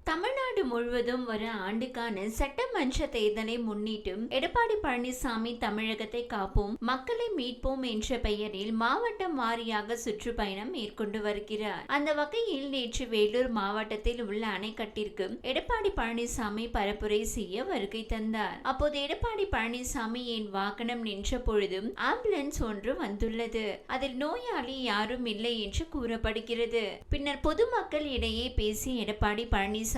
தமிழ்நாடு முழுவதும் ஒரு ஆண்டுக்கான சட்டமன்ற தேர்தலை முன்னிட்டு எடப்பாடி பழனிசாமி தமிழகத்தை காப்போம் மக்களை மீட்போம் என்ற பெயரில் மாவட்டம் வாரியாக சுற்றுப்பயணம் மேற்கொண்டு வருகிறார். அந்த வகையில் நேற்று வேலூர் மாவட்டத்தில் உள்ள அணைக்கட்டிற்கு எடப்பாடி பழனிசாமி பரப்புரை செய்ய வருகை தந்தார். அப்போது எடப்பாடி பழனிசாமி என் வாகனம் நின்ற பொழுதும் ஆம்புலன்ஸ் ஒன்று வந்துள்ளது, அதில் நோயாளி யாரும் இல்லை என்று கூறப்படுகிறது. பின்னர் பொதுமக்கள் இடையே பேசி எடப்பாடி பழனிசாமி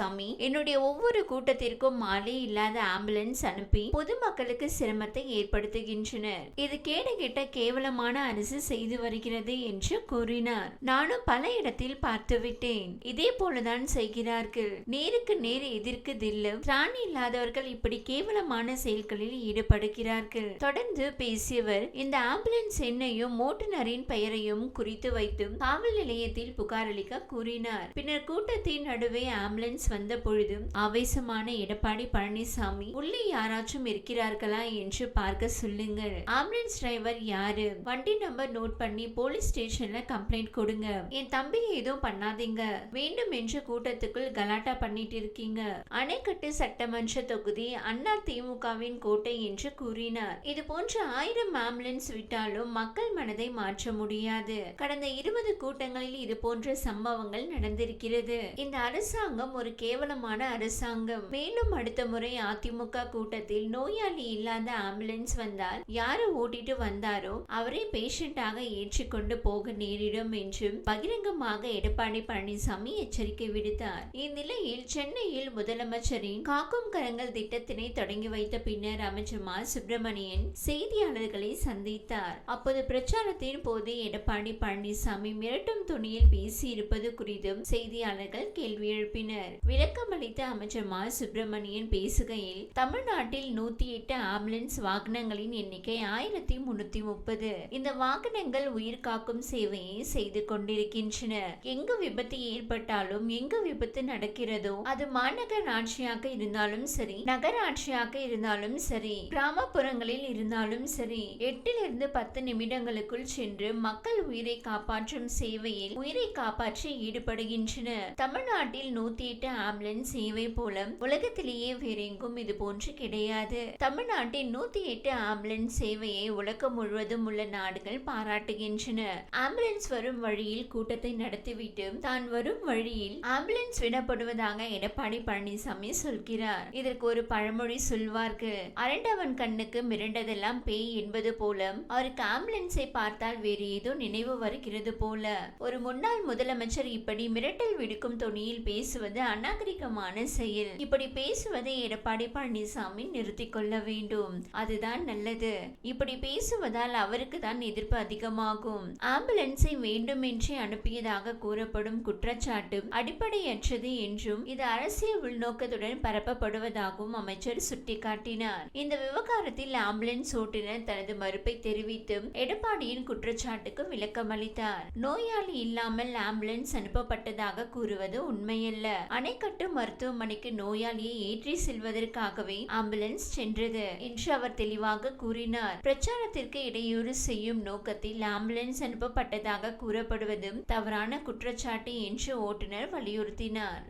என்னுடைய ஒவ்வொரு கூட்டத்திற்கும் மாலை இல்லாத ஆம்புலன்ஸ் அனுப்பி பொதுமக்களுக்கு சிரமத்தை ஏற்படுத்துகின்றனர். இது கேடுகெட்ட கேவலமான அரசு செய்து வருகிறது என்று கூறினார். நானும் பல இடத்தில் பார்த்துவிட்டேன், இதே போலதான் செய்கிறார்கள். நேருக்கு நேர் எதிர்க்கு தில்லு திராணி இல்லாதவர்கள் இப்படி கேவலமான செயல்களில் ஈடுபடுகிறார்கள். தொடர்ந்து பேசியவர் இந்த ஆம்புலன்ஸ் எண்ணையும் ஓட்டுநரின் பெயரையும் குறித்து வைத்து காவல் நிலையத்தில் புகார் அளிக்க கூறினார். பின்னர் கூட்டத்தின் நடுவே ஆம்புலன்ஸ் வந்த பொழுது ஆவேசமான எடப்பாடி பழனிசாமி உள்ளே யாராச்சும் இருக்கிறார்களா என்று பார்க்க சொல்லுங்கள், ஆம்புலன்ஸ் டிரைவர் யாரு, வண்டி நம்பர் நோட் பண்ணி போலீஸ் ஸ்டேஷன்ல கம்ப்ளைண்ட் கொடுங்க, என் தம்பி எதுவும் பண்ணாதீங்க, வேண்டும் என்று கூட்டத்துக்குள் கலாட்டா பண்ணிட்டு இருக்கீங்க. அணைக்கட்டு சட்டமன்ற தொகுதி அண்ணா திமுகவின் கோட்டை என்று கூறினார். இது போன்ற 1000 ஆம்புலன்ஸ் விட்டாலும் மக்கள் மனதை மாற்ற முடியாது. கடந்த 20 கூட்டங்களில் இது போன்ற சம்பவங்கள் நடந்திருக்கிறது. இந்த அரசாங்கம் ஒரு கேவலமான அரசாங்கம். மேலும் அடுத்த முறை அதிமுக கூட்டத்தில் நோயாளி இல்லாத ஆம்புலன்ஸ் வந்தால் யாரு ஓட்டிட்டு வந்தாரோ அவரே பேஷண்டாக ஏற்றிக்கொண்டு போக நேரிடும் என்றும் பகிரங்கமாக எடப்பாடி பழனிசாமி எச்சரிக்கை விடுத்தார். இந்நிலையில் சென்னையில் முதலமைச்சரின் காக்கும் கரங்கள் திட்டத்தினை தொடங்கி வைத்த பின்னர் அமைச்சர் மா சுப்பிரமணியன் செய்தியாளர்களை சந்தித்தார். அப்போது பிரச்சாரத்தின் போது எடப்பாடி பழனிசாமி மிரட்டும் துணியில் பேசி இருப்பது குறித்தும் செய்தியாளர்கள் கேள்வி எழுப்பினர். விளக்கமளித்த அமைச்சர் மா சுப்பிரமணியன் பேசுகையில் தமிழ்நாட்டில் 108 ஆம்புலன்ஸ் வாகனங்களின் எண்ணிக்கை 1330. இந்த வாகனங்கள் உயிர் காக்கும் சேவையை செய்து கொண்டிருக்கின்றன. எங்கு விபத்து ஏற்பட்டாலும் எங்கு விபத்து நடக்கிறதோ அது மாநகராட்சியாக இருந்தாலும் சரி, நகராட்சியாக இருந்தாலும் சரி, கிராமப்புறங்களில் இருந்தாலும் சரி, 8 to 10 நிமிடங்களுக்குள் சென்று மக்கள் உயிரை காப்பாற்றும் சேவையில் உயிரை காப்பாற்றி ஈடுபடுகின்றன. தமிழ்நாட்டில் 108 ஆம்புலன்ஸ் சேவை போல உலகத்திலேயே வேறெங்கும் இது போன்று கிடையாது. தமிழ்நாட்டின் 108 ஆம்புலன்ஸ் சேவையை உலகம் முழுவதும் உள்ள நாடுகள் பாராட்டுகின்றன. ஆம்புலன்ஸ் வரும் வழியில் கூட்டத்தை நடத்திவிட்டு தான் வரும் வழியில் ஆம்புலன்ஸ் விடப்படுவதாக எடப்பாடி பழனிசாமி சொல்கிறார். இதற்கு ஒரு பழமொழி சொல்வார்கள், அரண்டவன் கண்ணுக்கு மிரண்டதெல்லாம் பேய் என்பது போல அவருக்கு ஆம்புலன்ஸை பார்த்தால் வேறு ஏதோ நினைவு வருகிறது போல. ஒரு முன்னாள் முதலமைச்சர் இப்படி மிரட்டல் விடுக்கும் தொனியில் பேசுவது அநாகரிகமான செயல். இப்படி பேசுவதை எடப்பாடி பழனிசாமி நிறுத்திக் கொள்ள வேண்டும். அதுதான் நல்லது. இப்படி பேசுவதால் அவருக்கு தான் எதிர்ப்பு அதிகமாகும். ஆம்புலன்ஸை வேண்டுமென்றே அனுப்பியதாக கூறப்படும் குற்றச்சாட்டு அடிப்படையற்றது என்றும் இது அரசியல் உள்நோக்கத்துடன் பரப்பப்படுவதாகவும் அமைச்சர் சுட்டிக்காட்டினார். இந்த விவகாரத்தில் ஆம்புலன்ஸ் ஓட்டுநர் தனது மறுப்பை தெரிவித்து எடப்பாடியின் குற்றச்சாட்டுக்கு விளக்கம் அளித்தார். நோயாளி இல்லாமல் ஆம்புலன்ஸ் அனுப்பப்பட்டதாக கூறுவது உண்மையல்ல. அணைக்கட்டு மருத்துவமனைக்கு நோயாளியை ஏற்றி செல்வதற்காகவே ஆம்புலன்ஸ் சென்றது என்று அவர் தெளிவாக கூறினார். பிரச்சாரத்திற்கு இடையூறு செய்யும் நோக்கத்தில் ஆம்புலன்ஸ் அனுப்பப்பட்டதாக கூறப்படுவதும் தவறான குற்றச்சாட்டு என்று ஓட்டுநர் வலியுறுத்தினார்.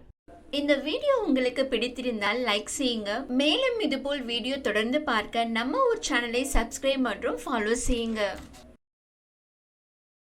இந்த வீடியோ உங்களுக்கு பிடித்திருந்தால் லைக் செய்யுங்க. மேலும் இதுபோல் வீடியோ தொடர்ந்து பார்க்க நம்ம ஒரு சேனலை சப்ஸ்கிரைப் மற்றும் ஃபாலோ செய்யுங்க.